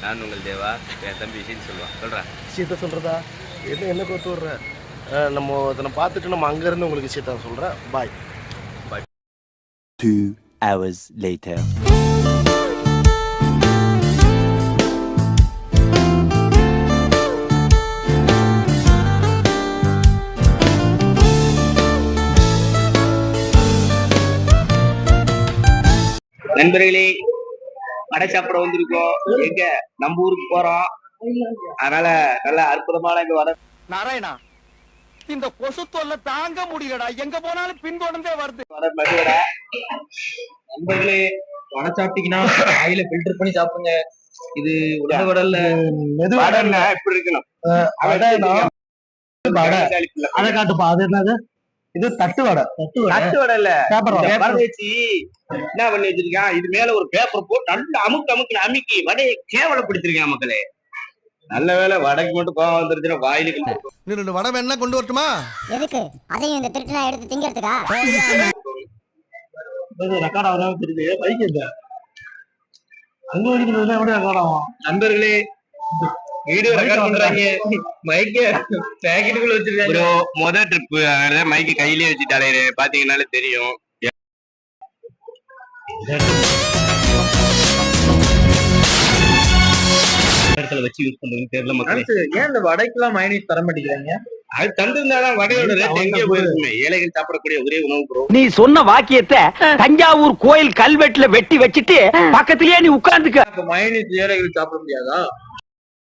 நான் உங்கள் தேவா, என் தம்பி விஷயம் சொல்லுவான். சொல்கிறேன் விஷயத்த சொல்கிறதா? என்ன கோத்து விட்ற? நம்ம அதனை பார்த்துட்டு நம்ம அங்கேருந்து உங்களுக்கு விஷயத்த சொல்கிறேன். பாய் பாய். 2 hours later. நண்பர்களே, வடை சாப்பிட வந்திருக்கோம். எங்க நம்ம ஊருக்கு போறோம். அதனால நல்ல அற்புதமான இங்க வடை. நாராயணா, இந்த கொசு தொல்லை தாங்க முடியலடா. எங்க போனாலும் பின்தொடர்ந்தே வருது. வடை. நண்பர்களே, வடை சாப்பிட்டீங்கன்னா ஆயில ஃபில்டர் பண்ணி சாப்பிடுங்க. இது உடல் வடல்ல வடைன்னா எப்படி இருக்கணும்? அதை காட்டுப்பா. அது என்னது? இது தட்டு வடை. தட்டு வடை இல்ல, பேப்பர் வச்சு என்ன பண்ணி வச்சிருக்கான். இது மேல ஒரு பேப்பர் போட்டு நல்லா அமுக்கு அமுக்கி வடையை கேவலப்படுத்திருக்கான் மக்களே. நல்ல வேலை வடைக்கு மட்டும் கோவம் வந்துருச்சுன்னா வாயிலுக்கு. நீ வடை வேணா கொண்டு வரட்டுமா? எதுக்கு? அதையும் இந்த திருட்டுனா எடுத்து திங்கிறதுக்கா? ரெக்கார்ட் ஆகாம தெரியுது. பைக் இல்ல அங்க வரைக்கும் எப்படி ரெக்கார்ட் ஆகும்? நண்பர்களே, வீடியோ ரெக்கார்ட் பண்றாங்க. மைக்க பாக்கெட்டுக்குள்ள வச்சிருக்காங்க. ப்ரோ, முதல் ட்ரிப் அதனால மைக்க கையிலேயே வச்சுட்டாலே பாத்தீங்கன்னாலே தெரியும். இடத்துல வச்சு யூஸ் பண்றதுன்னு தெரியல மக்களே. ஏன் இந்த வடைக்கெல்லாம் மைனஸ் தர மாட்டேங்கிறாங்க? அது தந்திருந்தாதான் வடையோட ரேட் எங்கே போயிருக்குமே. ஏழைகள் சாப்பிடக்கூடிய ஒரே உணவு ப்ரோ. நீ சொன்ன வாக்கியத்தை தஞ்சாவூர் கோயில் கல்வெட்டுல வெட்டி வச்சுட்டு பக்கத்திலேயே நீ உட்கார்ந்துக்க. மைனஸ் ஏழைகள் சாப்பிட முடியாதா?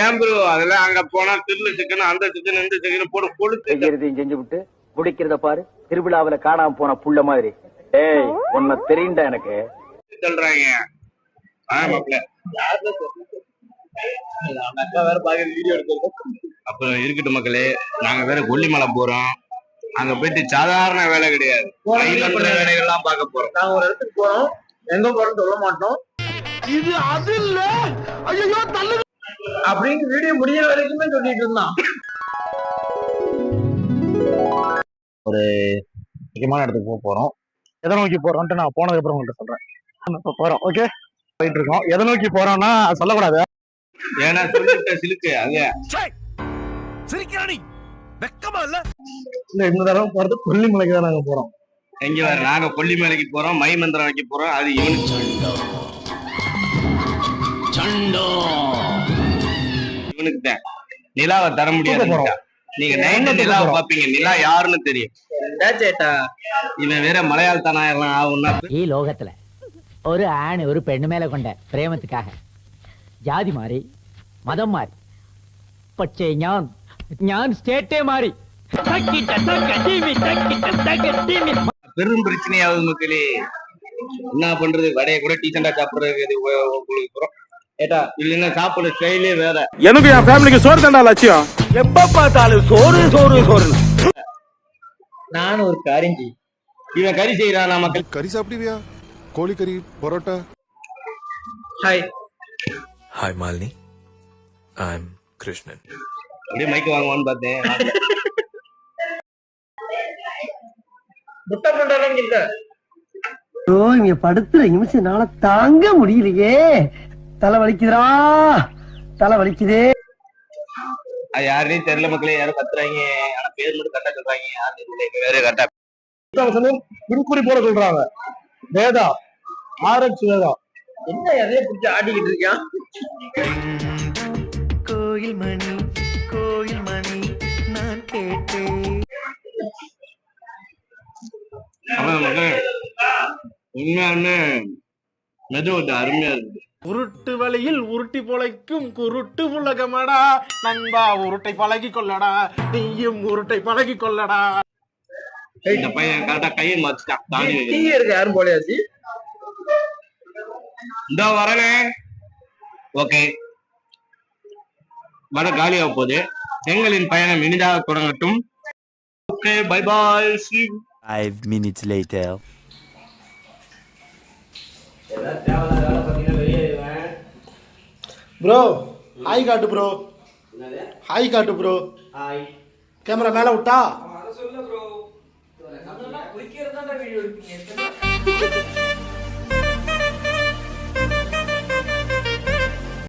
ஏன் ப்ரோ, அதெல்லாம் அங்க போனா திருளு சிக்கன், அந்த சிக்கன், இந்த சிக்கன் போட்டு கொளுத்து செய்யறதையும் செஞ்சு விட்டு குடிக்கிறத பாரு. திருவிழாவில காணாம போன புள்ள மாதிரி. ஏய், உன்னை தெரியுண்டா எனக்கு சொல்றாங்க. வேற பாக்க வீடியோ எடுக்கிறது. அப்புறம் இருக்கட்டும் மக்களே, நாங்க வேற கொல்லிமலை போறோம். அங்க போயிட்டு சாதாரண வேலை கிடையாது, வேலைகள்லாம் பார்க்க போறோம். நாங்க ஒரு இடத்துக்கு போறோம். எங்க போறோம்னு சொல்ல மாட்டோம். இது அது இல்ல. ஐயோ தள்ளு அப்படின்னு வீடியோ முடிய வரைக்குமே சொல்லிட்டு இருந்தான். ஒரு முக்கியமான இடத்துக்கு போக போறோம். எதை நோக்கி போறோம்ட்டு நான் போனதுக்கு அப்புறம் உங்கள்கிட்ட சொல்றேன். போறோம். ஓகே, போயிட்டு இருக்கோம். எதை நோக்கி போறோம்னா சொல்லக்கூடாது. ஏன்னா சொல்லிட்ட சிலுக்கு அது சிரிக்கிறானி வெக்கமா இல்ல. இந்த தடவை போறது கொல்லிமலைக்கு தான் நாங்க போறோம். எங்க வேற நாங்க கொல்லிமலைக்கு போறோம், மை மந்திரம் வைக்க போறோம். அது இவனுக்கு தான் நிலாவை தர முடியாது. நீங்க நைட்டு நிலாவை பாப்பீங்க, நிலா யாருன்னு தெரியும். இவன் வேற மலையாளத்தானா ஆகும்னா. ഈ ലോകത്തില് ഒരു ആണ് ഒരു പെണ്ണു മേലെ കൊണ്ട് പ്രേമത്തിക്കാக ജാതി മാറി മതം മാറി, പക്ഷേ ഞാൻ സ്റ്റേറ്റേ മാറി. பெரும் பிரச்சனையாவது மக்களே. என்ன பண்றது, வடையை கூட டீசெண்டா சாப்பிடுறது உங்களுக்கு ஏட்டா இல்லைன்னா சாப்பிடுற ஸ்டைலே வேற. எனக்கு என் ஃபேமிலிக்கு சோறு தண்டா லட்சியம். எப்ப பார்த்தாலும் சோறு சோறு சோறு. நான் ஒரு கரிஞ்சி. இவன் கறி செய்யறான். மக்கள் கறி சாப்பிடுவியா? கோழி கறி, பரோட்டா. ஹாய் ஹாய் மாலினி, ஐ அம் கிருஷ்ணன். அப்படியே மைக் வாங்குவான்னு பார்த்தேன். முட்டை பண்றாங்க இல்ல. இங்க படுத்துற நிமிஷம்னால தாங்க முடியலையே. தலை வலிக்குதுடா, தலை வலிக்குதே. அது யாருன்னே தெரியல மக்களே. யாரும் கத்துறாங்க, ஆனா பேர் மட்டும் கரெக்டா சொல்றாங்க. யாரு வேற கரெக்டா குறி போட சொல்றாங்க. வேதா, ஆர்எக்ஸ் வேதா. என்ன எதைய பிடிச்சி ஆடிக்கிட்டு இருக்கான்? கோயில் மணி நான் கேட்டேன். உண்மையானு மெதுவட்ட அருமையா இருக்கு. உருட்டு வழியில் உருட்டி பொழைக்கும் குருட்டு உலகமடா நண்பா. உருட்டை பழகி கொள்ளடா, நீயும் உருட்டை பழகி கொள்ளடா. இந்த பையன் கரெக்டா கையை மாத்திட்டான். தாடி இருக்கு யாரும் போலையாச்சு. இந்த வரனே. ஓகே, வட காலியாக போகுது. எங்களின் பயணம் இனிதாக தொடங்கட்டும். Okay, bye bye. 5 minutes later. Bro hi காட்டு ப்ரோ. ஹாய் காட்டு ப்ரோ. கேமரா மேல விட்டா.